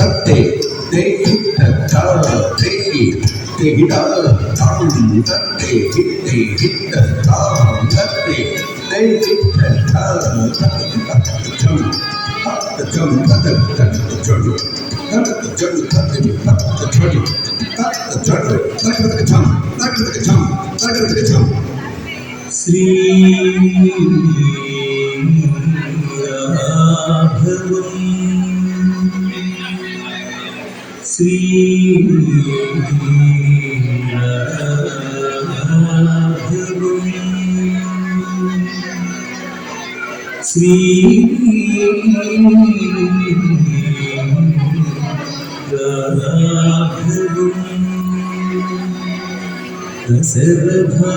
தத்தே தேகிட்ட தேகிட தாம் தத்தே ஹித்தே ஹிட்ட தாம் தத்தே தேகிட்ட தத்தம் தத்தம் தத்தம் శ్రీ రాఘవం శ్రీ రాఘవం శ్రీ రాఘవం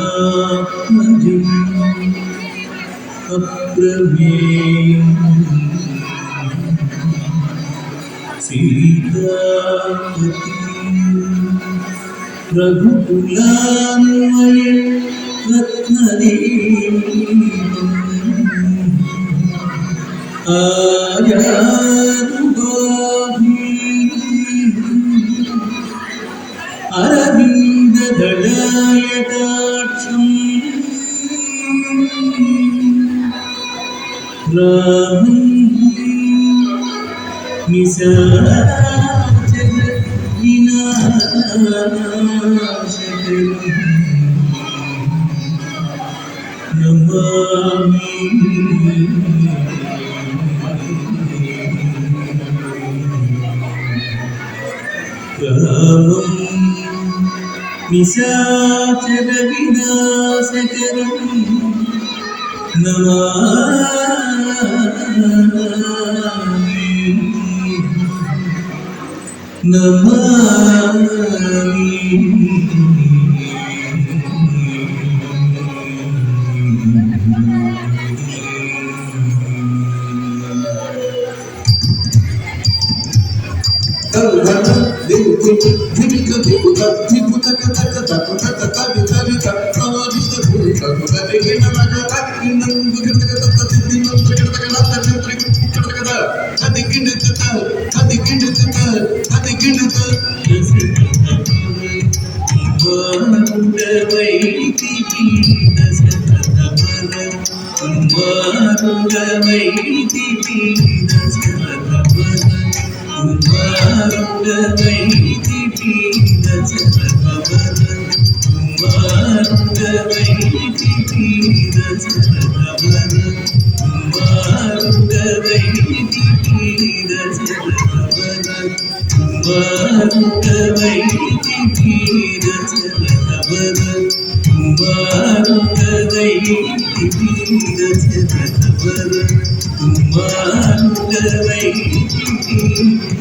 దశరథాత్మజం అప్రమేయం సీతాపతి రఘుకులాన్వయ రత్నదీపం అరవిందదళాయతాక్షం రామం నిశాచర వినాశకరం నమామి రామం నిశాచర వినాశకరం నమామి నమామి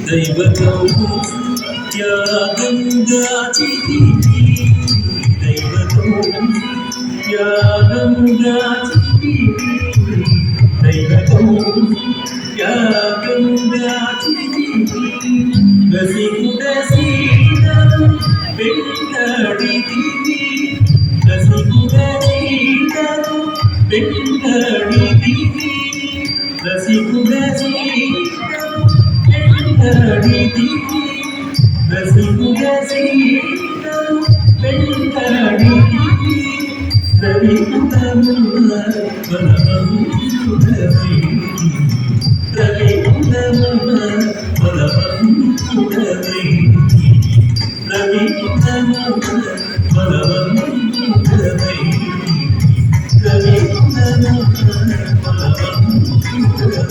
దైవతం త్యాగం దాచితి దైవతం త్యాగం దాచితి దైవతం త్యాగం దాచితి రసికుడ సీత వెంకడితివి రసికుడ సీత వెంకడితివి రసికుడ సీత వెంకడితివి రసికుడ సీత వెంకడితివి రవికుతముల బలవంతుడవై రవికుతముల బలవంతుడవై రవికుతముల బలవంతుడవై రవికుతముల బలవంతుడవై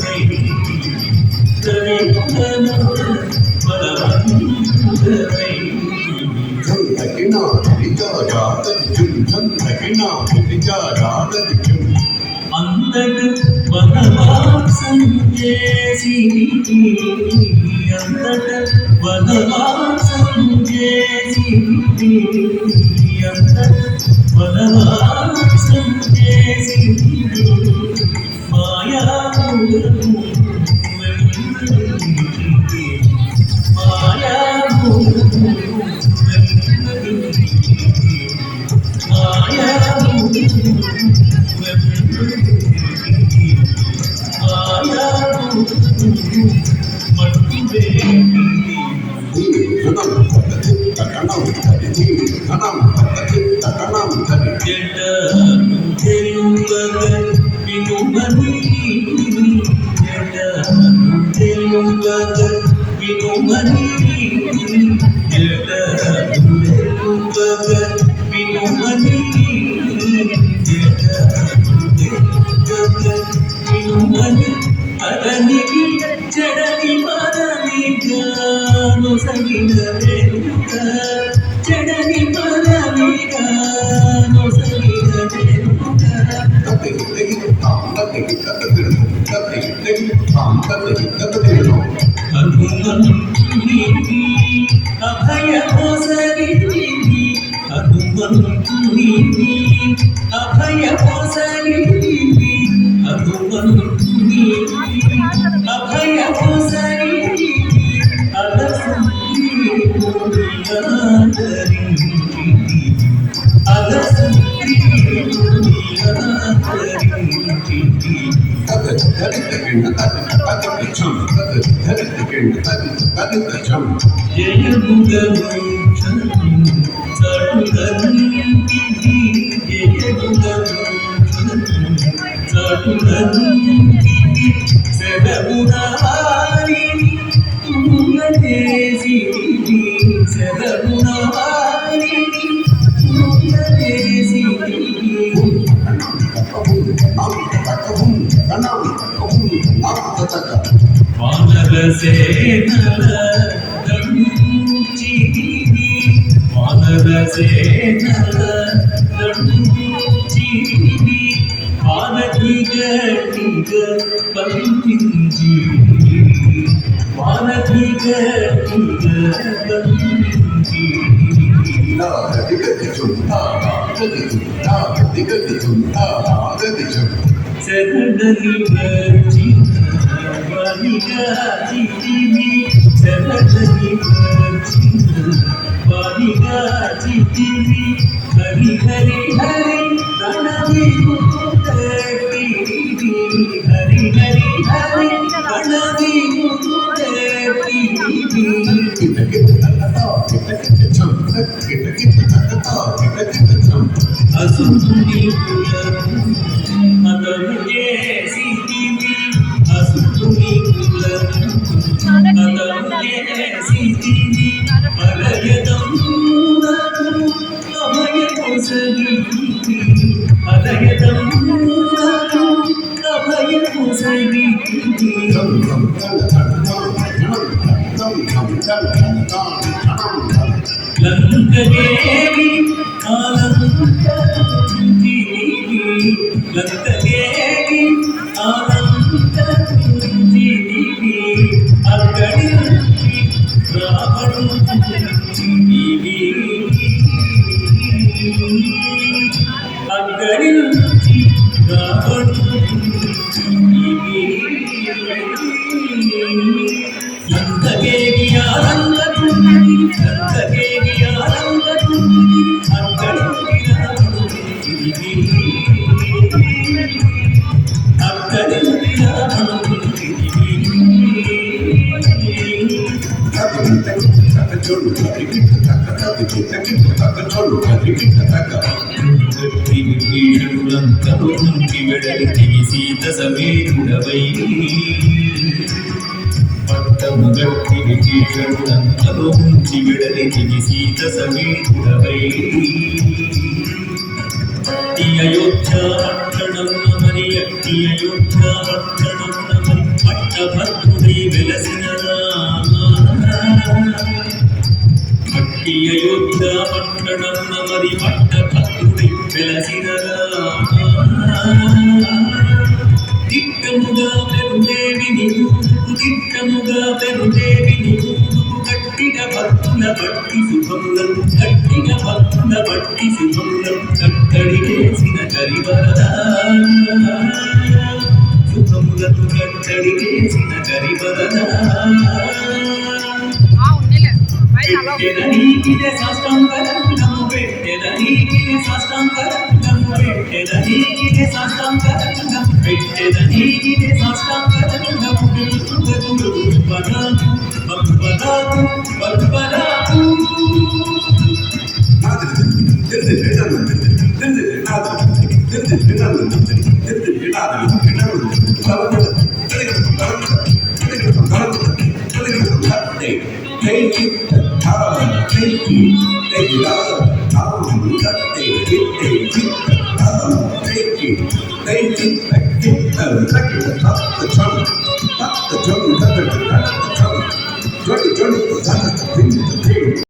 రవికుతముల బలవంతుడవై అంతట వనవాసం చేసి అంతట వనవాసం చేసి అంతట వనవాసం చేసి మాయామూలము మాయామూలము మట్టు జటను తెలుపగ వినుమని జటను తెలుపగ వినుమని జటను తెలుపగ వినుమని జటను తెలుపగ వినుమని అతనికి జడని మరమిగాను సగిన వెనుక జడని మరమిగాను సగిన వెనుక హనుమంతునికి అభయమొసగితివి హనుమంతునికి అభయమొసగితివి హనుమంతునికి అభయమొసగితివి అలసుని మునియాదరించితివి అలసుని మునియాదరించితివి వానరసేనల దంచితివి వానరసేనల దంచితివి వానతిగ పంపించి వానతిగ పంపించి శరణి వచ్చిన వారిగా చితివి శరణి వచ్చిన వారిగా చితివి హరి హరి హరి రణవి ముకుటటివి హరి హరి హరి రణవి ముకుటటివి అసురుని కులము మతము చేసితివి అసురుని కులము మతము చేసితివి అలయదమునకు అభయమొసగితివి అలయదమునకు అభయమొసగితివి లంకగేవి ఆనందీవి లంకగేవి ఆనందీవి అక్కడి నుంచి రావణుడివి అక్కడి నుంచి రావణుడివి లంకగేవి ఆనందీవి లంకగేవి ఆనందీవి అక్కడి నుంచి రావణుడివి అక్కడి నుంచి రావణుడివి వెడలితివి సీత సమేతుడవై పట్టము గట్టి విభీషణుడంతలో ఉంచి విడలితివి సీత సమేతుడవై అట్టి అయోధ్య పట్టణం నమని అట్టి అయోధ్య పట్టణం నమని పట్టభద్రుడై వెలసిన అట్టి అయోధ్య పట్టణం నమని పట్టభద్రుడై వెలసిన దిట్టముగా పెరుదేవి నిలువుకు దిట్టముగా పెరుదేవి నిలువుకు గట్టిగా భక్తుల బట్టి శుభములను గట్టిగా భక్తుల బట్టి శుభములను కట్టడి చేసిన కరివరదా శుభములను కట్టడి చేసిన కరివరదా పెట్టెదనీకిదే సాష్టాంగదండము పెట్టెదనీకిదే సాష్టాంగదండము పెట్టెదనీకిదే సాష్టాంగదండము పెట్టెదనీకిదే సాష్టాంగదండము పదాకు పదాకు పదాకు Take it the time, take it out, down, cut it, take it, down, take it, take it, up the tongue, cut the tongue, cut the tongue, cut the tongue,